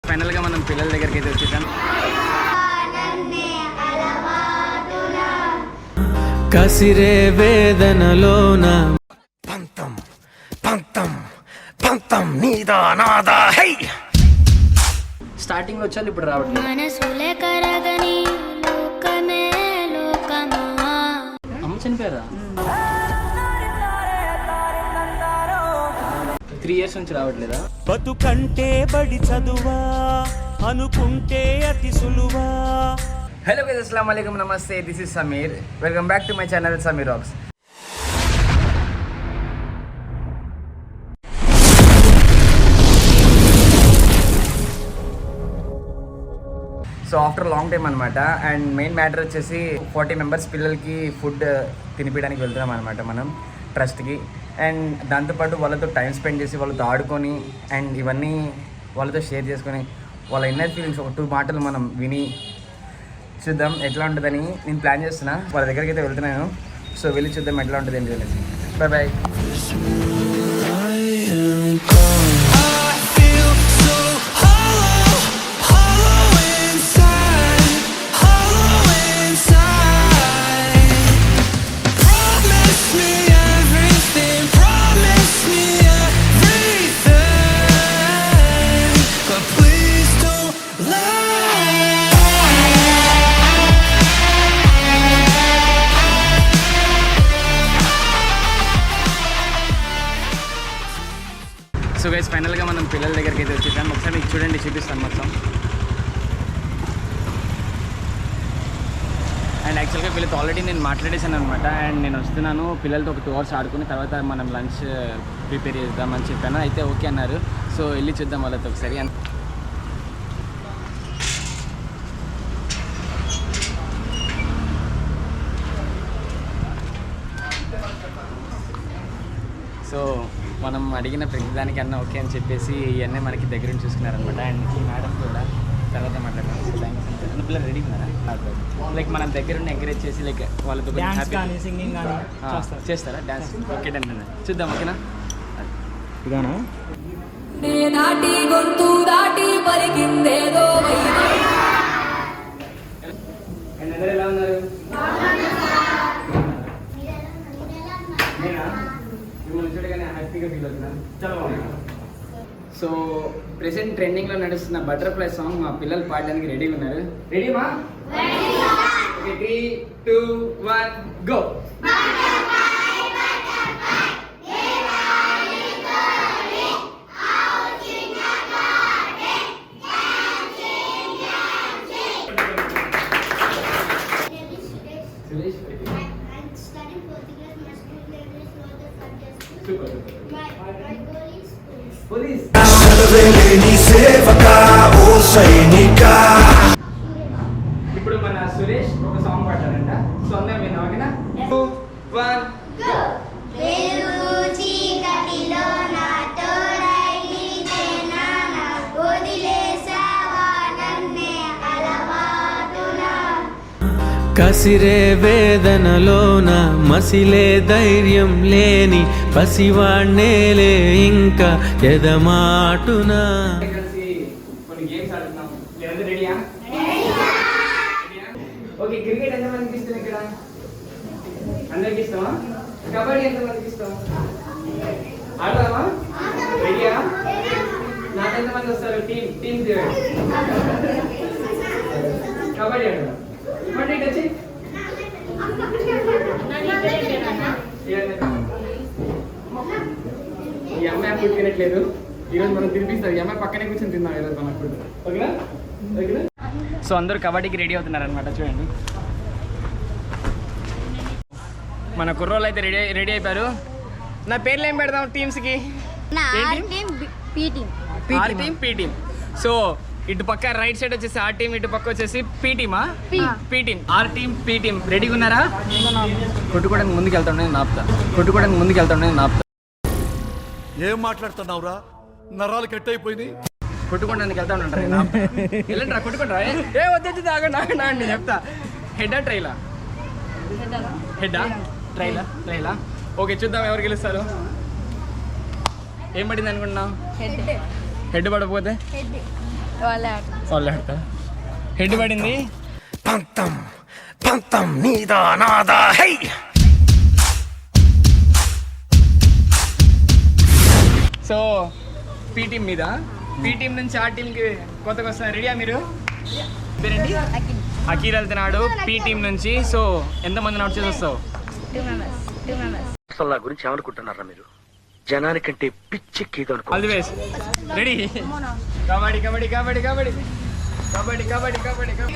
ఫైనల్గా మనం పిల్లల దగ్గరికి అయితే వచ్చేసాం. కసిరే వేదనలోన పంతం పంతం పంతం నీదా నాదా హై. స్టార్టింగ్ వచ్చాను, ఇప్పుడు రావట్లేదు. అమ్మ చనిపోయారా? 3 years నుంచి రావట్లేదా? బతుకంటే బడి చదువా అనుకుంటే అతి సులువా. హలో గైస్, అస్సలాము అలైకుం, నమస్తే. This is Sameer. Welcome back to my channel Sameer rocks. So after long time అనమాట. అండ్ మెయిన్ మ్యాటర్ వచ్చేసి 40 members పిల్లలకి ఫుడ్ తినిపించడానికి వెళ్తున్నాం అనమాట మనం ట్రస్ట్కి. అండ్ దాంతోపాటు వాళ్ళతో టైం స్పెండ్ చేసి వాళ్ళతో ఆడుకొని అండ్ ఇవన్నీ వాళ్ళతో షేర్ చేసుకొని వాళ్ళ ఇన్నర్ ఫీలింగ్స్ ఒక 2 మాటలు మనం విని చూద్దాం ఎట్లా ఉంటుందని నేను ప్లాన్ చేస్తున్నా. వాళ్ళ దగ్గరికి అయితే వెళ్తున్నాను. సో వెళ్ళి చూద్దాం ఎట్లా ఉంటుంది ఏంటి అనేసి. Bye bye. సో గైస్, ఫైనల్గా మనం పిల్లల దగ్గరికి అయితే వచ్చేసాం. ఒకసారి మీకు చూడండి, చూపిస్తాను మొత్తం. అండ్ యాక్చువల్గా వీళ్ళతో ఆల్రెడీ నేను మాట్లాడేసాను అనమాట. అండ్ నేను వస్తున్నాను, పిల్లలతో ఒక 2 hours ఆడుకుని తర్వాత మనం లంచ్ ప్రిపేర్ చేద్దామని చెప్పాను. అయితే ఓకే అన్నారు. సో వెళ్ళి చూద్దాం వాళ్ళతో ఒకసారి. సో మనం అడిగిన ప్రతిదానికి అన్న ఓకే అని చెప్పేసి ఇవన్నీ మనకి దగ్గర నుంచి చూసుకున్నారనమాట. అండ్ ఈ మేడం కూడా తర్వాత మాట్లాడతాను. సో థ్యాంక్స్ అంటే పిల్లలు రెడీ ఉన్నారా? లైక్ మనం దగ్గర ఉండి ఎంకరేజ్ చేసి లైక్ వాళ్ళతో చేస్తారా డ్యాన్స్? Okay done. చూద్దాం, ఓకేనా? ఇదానా అందరూ ఎలా ఉన్నారు? హ్యాపీగా ఫీల్ అవుతున్నాను. చాలా బాగుంది. సో ప్రెసెంట్ ట్రెండింగ్లో నడుస్తున్న బటర్ఫ్లై సాంగ్ మా పిల్లలు పాడడానికి రెడీగా ఉన్నారు. రెడీమా? Okay, 3, 2, 1 go. ఇప్పుడు మన సురేష్ ఒక సాంగ్ పాడారంట. సో అందరం విన్నాం, ఓకేనా? 2, 1 గో. కసిరే వేదనలోన మసిలే ధైర్యం లేని పసివాణ్ణేలే ఇంకా ఎదమాటునా. కొన్ని గేమ్స్ ఆడుతున్నాం. లేదంటే రెడీయా? ఓకే, క్రికెట్ ఎంతమందికి ఇస్తాం ఇక్కడ? అందరికి ఇస్తామా? కబడ్డీ ఎంతమందికి ఇస్తాం? ఆడదామా? రెడీయా? నాకు ఎంతమంది వస్తారు? టీమ్ కబడ్డీ ఆడదాం. ఈ అమ్మాయి ఫుడ్ తినట్లేదు. ఈరోజు మనం తినిపిస్తాం. ఈ అమ్మాయి పక్కనే కూర్చొని తిన్నాం ఈరోజు మన ఫుడ్. ఓకేనా? ఓకేనా? సో అందరూ కబడ్డీకి రెడీ అవుతున్నారు అనమాట. చూడండి, మన కుర్రోళ్ళు అయితే రెడీ అయిపోయారు. నా పేర్లు ఏం పెడదాం టీమ్స్కి? P team. సో ఇటు పక్క రైట్ సైడ్ వచ్చేసి ఆర్ టీమ్, ఇటు పక్క వచ్చేసి పీ టీమా? P team. R team, P team రెడీగా ఉన్నారా? కొట్టుకోవడానికి ముందుకు వెళ్తాను నేను ఆపుతా. ఏం మాట్లాడుతున్నావురా? నరాలు కట్ అయిపోయింది. కొట్టుకోవడానికి వెళ్తా ఉంటారు. వెళ్ళండి రా, కొట్టుకుంటారా? ఏ వద్దు, ఆగండి నేను చెప్తా. హెడ్డా ట్రైలా? హెడ్డా ట్రైలా? ఓకే, చూద్దాం ఎవరు గెలుస్తారు. ఏం పడింది అనుకుంటున్నావు? హెడ్ పడకపోతే వాళ్ళే ఆట. వాళ్ళు ఆడతారు. హెడ్ పడింది. పంతం పంతం నీదా నాదా హై. సో పీ టీం మీద, పీ టీం నుంచి ఆ టీంకి కొత్తగా వస్తున్నారు. రెడీయా మీరు? పేరేంటి? అఖిల్ వెళ్తున్నాడు పీ టీం నుంచి. సో ఎంతమందిని అవుట్ చేసి వస్తావు? 2 members. అసలు నా గురించి ఏమనుకుంటున్నారా మీరు? జనానికంటే పిచ్చెక్కిదో అనుకో. All the best. Ready? Kabaddi kabaddi kabaddi kabaddi kabaddi kabaddi kabaddi kabaddi.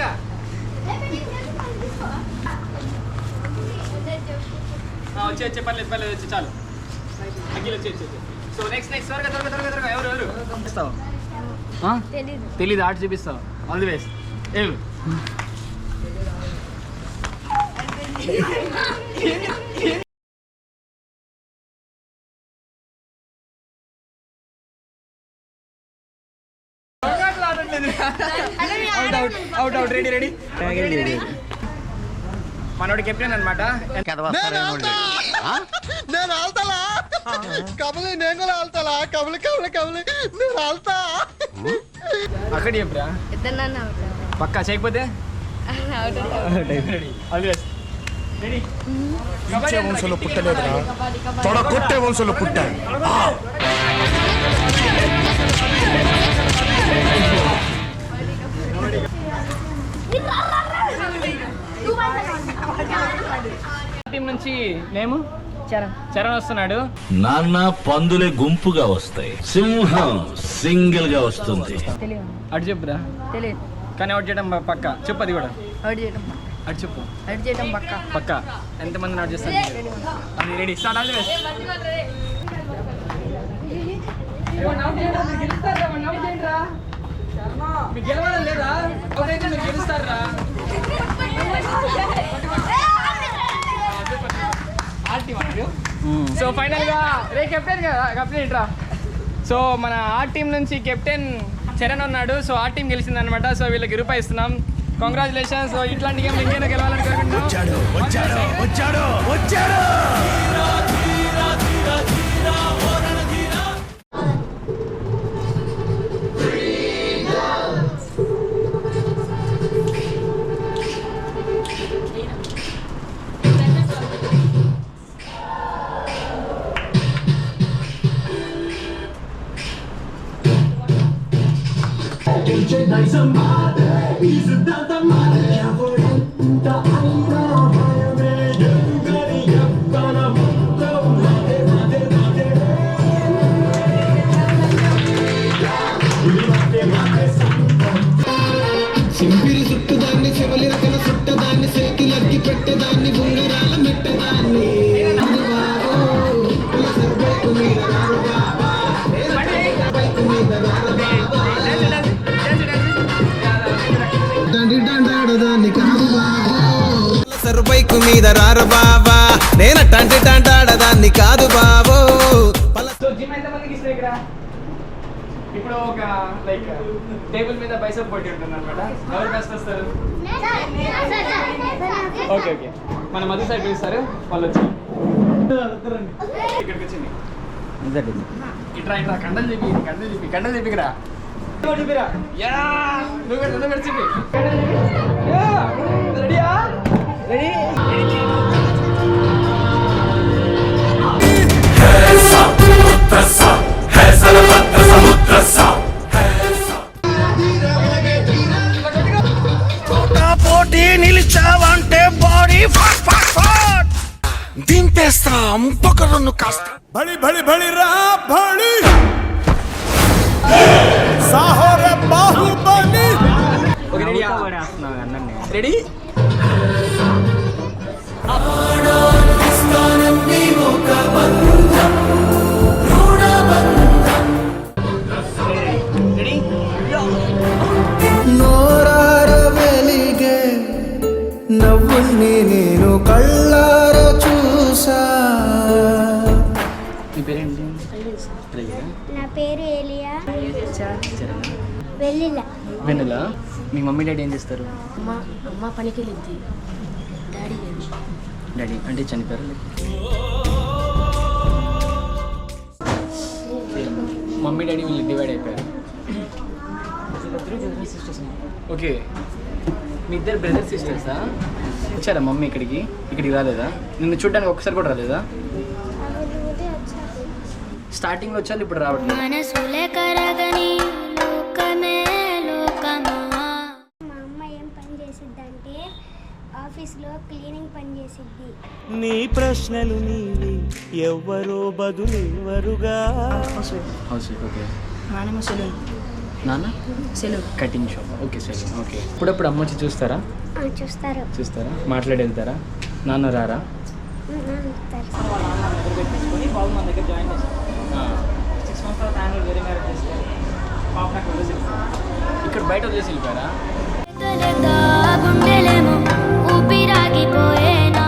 వచ్చే పర్లేదు పర్లేదు, వచ్చి చాలు. అఖిల్ వచ్చి. సో నెక్స్ట్ త్వరగా త్వరగా త్వరగా త్వరగా. ఎవరు ఇస్తావు? తెలీదు, ఆర్ట్ చూపిస్తావు. All the best. ఏమి అవుట్. రెడీ. మనోడి కెప్టెన్ అనమాట. నేను ఆల్తాలా కబలి, నేను కూడా ఆల్తాలా కబలి కబలి కబలి నేను ఆల్తా. అక్కడ చెప్పరా ఇద్దరు పక్కా చేయకపోతే వంశంలో పుట్టలేదురా, తొడగొట్టే వంశంలో పుట్టాడు. టీం నుంచి నేము చరణ్ వస్తున్నాడు. నాన్న పందులే గుంపుగా వస్తాయి, సింహం సింగిల్ గా వస్తుంది. అటు చెప్పురా. తెలియదు కానీ అవుట్ చేయడం పక్క. చెప్పు అది కూడా. అటు చెప్పు. అవుట్ చేయడం పక్క. ఎంతమందిని అవుట్ చేస్తాను? అది ready. Start. All the best. మీకు గెలవాలని లేదా? ఎవరైతే మీరు గెలుస్తారా? సో ఫైనల్ గా రే కెప్టెన్ రా. సో మన ఆ టీం నుంచి కెప్టెన్ చరణ్ ఉన్నాడు. సో ఆ టీం గెలిచింది అనమాట. సో వీళ్ళకి రూపాయి ఇస్తున్నాం. కంగ్రాచులేషన్స్. సో ఇట్లాంటి గేమ్ ఇంకేనా గెలవాలని సింపిరి చుట్టుదాన్ని శివలి రకల చుట్టదాన్ని సేకిలకి పెట్టేదాన్ని ఉంగరాల మెట్టదాన్ని డాడదాన్ని కాదు సర్బైకు మీద రారు బాబా, నేను టంటి టంటాడదాన్ని కాదు బాబో. సో జిమ్ ఎంత మందికి ఇస్తారు ఇక్కడ? ఇప్పుడు ఒక లైక్ టేబుల్ మీద బైసెప్ పోటీ ఉంటుంది అనమాట. ఎవరు బెస్ట్ వస్తారు? ఓకే. మన మధ్య సైడ్ పిలుస్తారు, వాళ్ళు వచ్చి ఇక్కడికి వచ్చింది. ఇట్రా కండలు చెప్పిరా. చూపిరా. యా నువ్వు చెప్పి. రెడీయా? రెడీ. పోటీ నిలిచావంటే బాడీ దింపేస్తాం పొగరును కాస్త. బడి బడి బడి రా బడి సాహోరే బాహుబలి. Okay ready. రెడీ. నోరార వెలిగే నవ్వుల్ని నేను కళ్ళార చూసా. మీ పేరేంటి? నా పేరు ఏలియా. వెళ్ళిలా. వెన్నెల. మీ మమ్మీ డాడీ ఏం చేస్తారు? అమ్మ పనికి వెళ్ళింది, డాడీ అంటే చనిపోయారు. మమ్మీ డాడీ వీళ్ళు డివైడ్ అయిపోయారు. ఇద్దరు బ్రదర్ సిస్టర్స్. ఓకే, మీ ఇద్దరు బ్రదర్ సిస్టర్సా? వచ్చారా మమ్మీ ఇక్కడికి రాలేదా? నిన్ను చూడడానికి ఒక్కసారి కూడా రాలేదా? స్టార్టింగ్లో వచ్చారు, ఇప్పుడు రావట్లేదు. మనసులే కరగని లోకమే లోకమా. మా అమ్మ ఏం పని చేసిద్దంటే ఆఫీస్లో క్లీనింగ్ పని చేసిద్ది. నీ ప్రశ్నలు నీవి ఎవ్వరో బదులెవ్వరుగా. House wife. ఓకే. నానేమో సెలూన్. నాన్న సెలూన్. Cutting shop. ఓకే సరే. ఓకే, ఇప్పుడప్పుడు అమ్మ వచ్చి చూస్తారా? చూస్తారు. మాట్లాడి వెళ్తారా? నాన్న రారా? పెట్టుకొని బాబు మన దగ్గర జాయిన్ చేస్తారు. 6 months తర్వాత యాన్యువల్ వేరే మ్యారేజ్ చేస్తారు. పాప నాకు వదిలేసి ఇక్కడ బయట వదిలేసి వెళ్ళిపోయారా? గుండెలేమో ఊపిరాగిపోయేనా.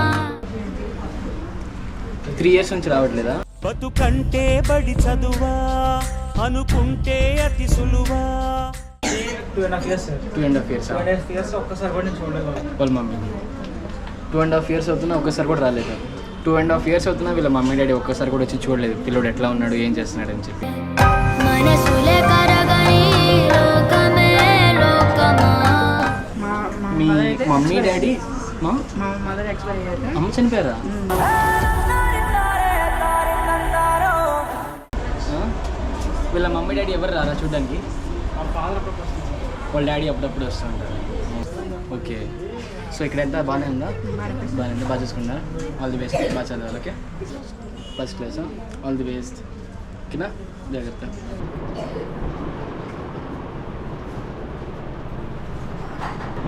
3 years నుంచి రావట్లేదా? బతుకంటే బడి చదువా అనుకుంటే అతి సులువా. 2.5 years. 2.5 years. 2.5 years ఒక్కసారి కూడా నేను చూడలేదు వాళ్ళ మమ్మీ. 2.5 years అవుతున్నా ఒక్కసారి కూడా రాలేదు. 2.5 years అవుతున్నా వీళ్ళ మమ్మీ డాడీ ఒక్కసారి కూడా వచ్చి చూడలేదు పిల్లోడు ఎట్లా ఉన్నాడు, ఏం చేస్తున్నాడు అని చెప్పి. మనసులే కరగని లోకమే లోకమా. మీ మమ్మీ డాడీ మా మదర్ ఎక్స్పైర్ అయ్యారు. అమ్మ చనిపోయారా? వీళ్ళ మమ్మీ డాడీ ఎవరు రారా చూడడానికి? వాళ్ళ డాడీ అప్పుడప్పుడు వస్తూ ఉంటారు. ఓకే, సో ఇక్కడ ఎంత బాగానే ఉందా? బాగా చూసుకుంటా. ఆల్ ది బెస్ట్, బాగా చదవాలి. Okay, first class. All the best. ఓకేనా, జాగ్రత్త.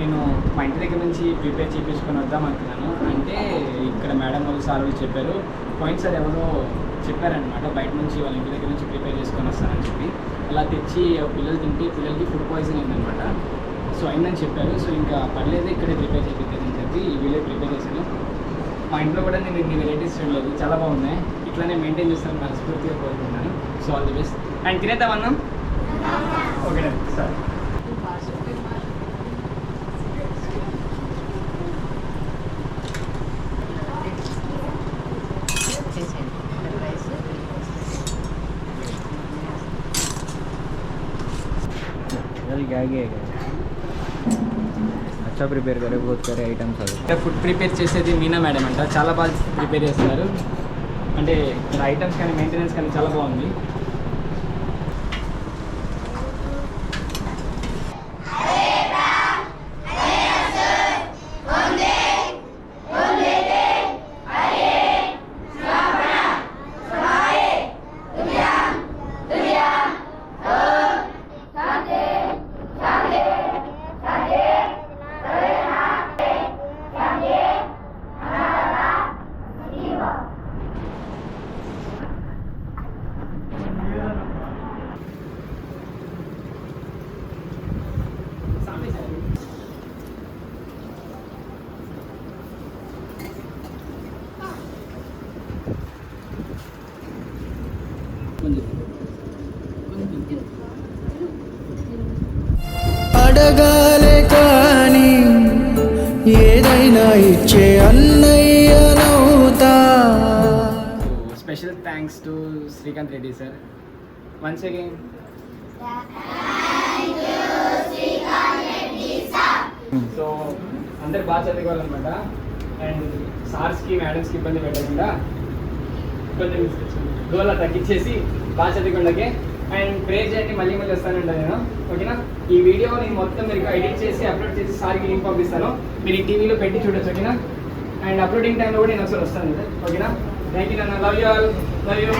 నేను మా ఇంటి దగ్గర నుంచి ప్రిపేర్ చేయించుకొని వద్దాం అనుకున్నాను. అంటే ఇక్కడ మేడం వాళ్ళు సార్ వాళ్ళు చెప్పారు, పోయినసారి ఎవరో చెప్పారనమాట బయట నుంచి వాళ్ళ ఇంటి దగ్గర నుంచి ప్రిపేర్ చేసుకొని వస్తానని చెప్పి. అలా తెచ్చి పిల్లలు తింటే పిల్లలకి ఫుడ్ పాయిజన్ అయిందనమాట. సో అయిందని చెప్పారు. సో ఇంకా పర్లేదు ఇక్కడే ప్రిపేర్ చేయించారని చెప్పి వీళ్ళే ప్రిపేర్ చేశాను. మా ఇంట్లో కూడా నేను ఇన్ని వెరైటీస్ చూడలేదు, చాలా బాగున్నాయి. ఇట్లానే మెయింటైన్ చేస్తాను మనస్ఫూర్తిగా కోరుకుంటున్నాను. So all the best. And తినేద్దామన్నా? Okay sir. अच्छा प्रिपेयर करे, बहुत सारे ఐటమ్స్ అవి. ఫుడ్ ప్రిపేర్ చేసేది మీనా మేడం అంట, చాలా బాగా ప్రిపేర్ చేస్తున్నారు. అంటే ఇక్కడ ఐటమ్స్ కానీ మెయింటెనెన్స్ కానీ చాలా బాగుంది. అడగాలే కానీ ఏదైనా ఇచ్చే అన్నయ్యనవుతా. Special thanks to Srikanth Reddy sir. Once again so అందరు బాగా చదువుకోవాలన్నమాట. అండ్ సార్స్కి మేడమ్స్కి ఇబ్బంది పెట్టకుండా కొంచెం గోలా తగ్గించేసి బాగా చదువుకుండాకే. అండ్ ప్రేర్ చేయండి, మళ్ళీ వస్తానంట నేను. ఓకేనా, ఈ వీడియో నేను మొత్తం మీరు ఎడిట్ చేసి అప్లోడ్ చేసి సార్కి లింక్ పంపిస్తాను. మీరు ఈ టీవీలో పెట్టి చూడొచ్చు. ఓకేనా, అండ్ అప్లోడింగ్ టైంలో కూడా నేను ఒకసారి వస్తాను. ఓకేనా, థ్యాంక్ యూ నాన్న. Love you all. Love you.